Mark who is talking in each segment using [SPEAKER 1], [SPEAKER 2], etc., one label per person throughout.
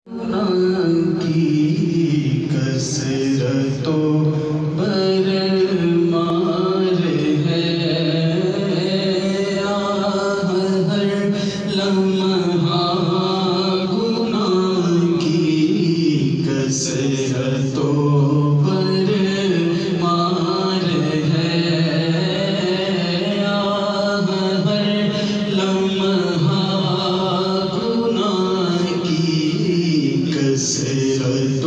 [SPEAKER 1] کی کثرت و برمار ہے، ہر لمحہ گناہ کی کثرت و برمار ہے، ہر لمحہ گناہ کی کثرت و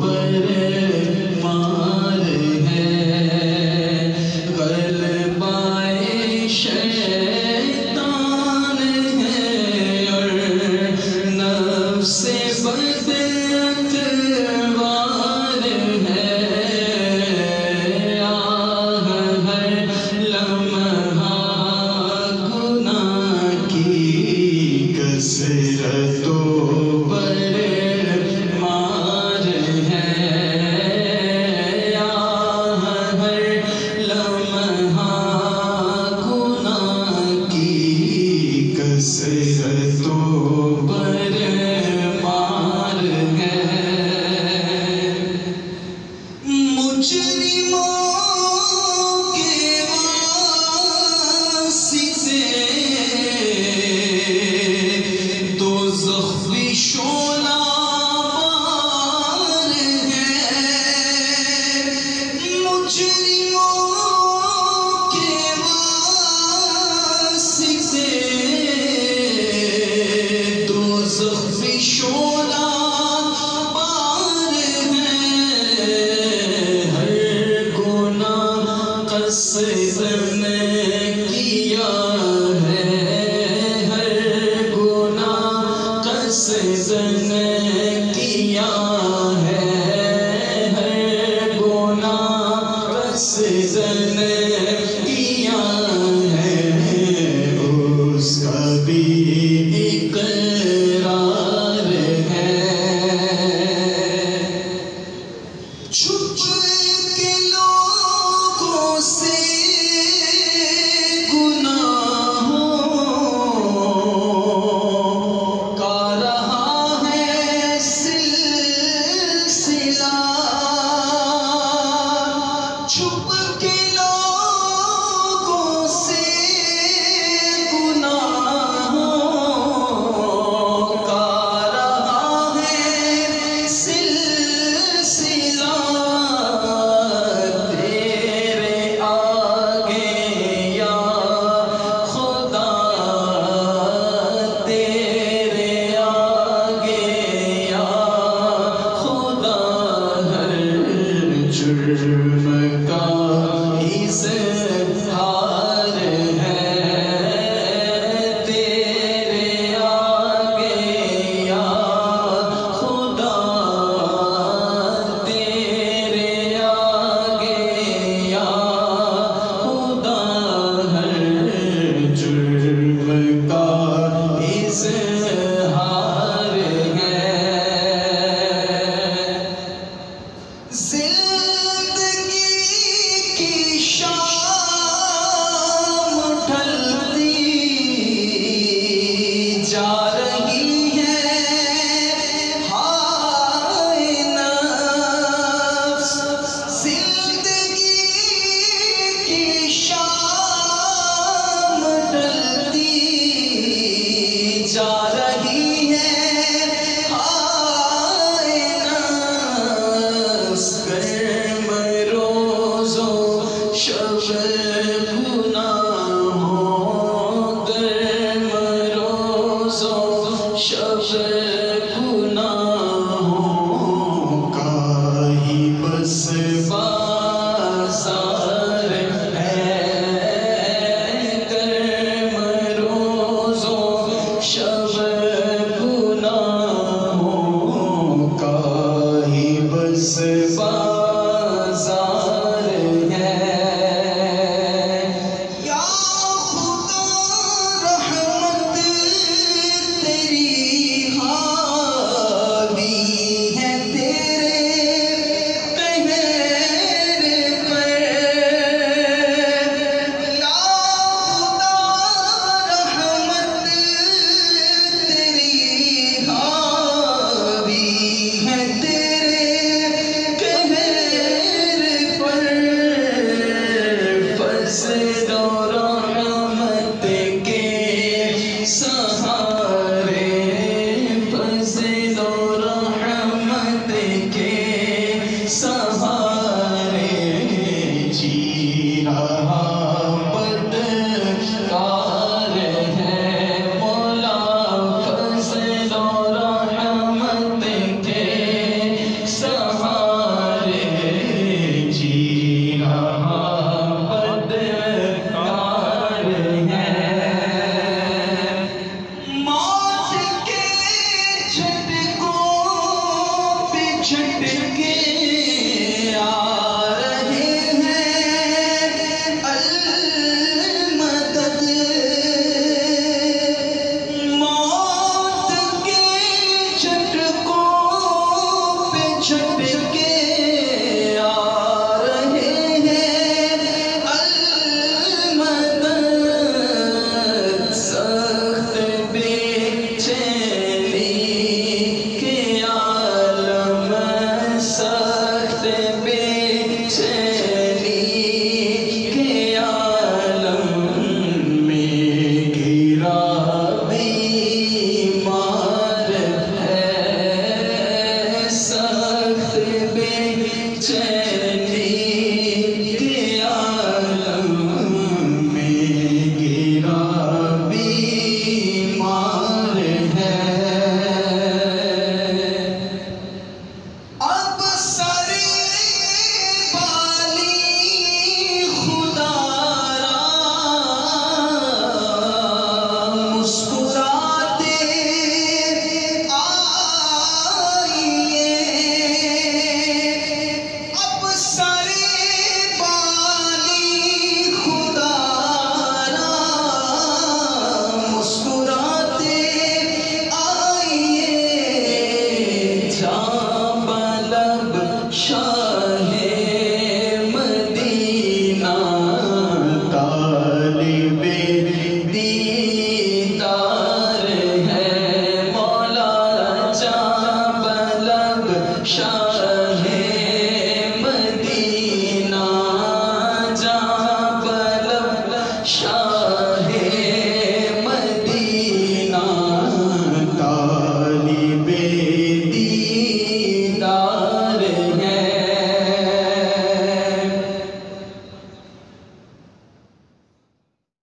[SPEAKER 1] برمار ہے، غلبہ شیطان ہے اور نفس بد اتوار ہے، ہر لمحہ گناہ کی کثرت و برمار ہے، ہر لمحہ گناہ کی کثرت و برمار ہے، مجرموں کے واسطے دوزخ بھی شعلہ بار ہے، مجرموں کے واسطے دوزخ بھی شعلہ بار ہے، ہر گناہ قصدن کیا ہے، ہر گناہ قصدن کیا ہے، ہر گناہ قصدن کیا ہے، اس کا بھی اقرار ہے، چھپ کے لوگوں سے گناہوں کا رہا ہے سلسلہ، چھٹ کے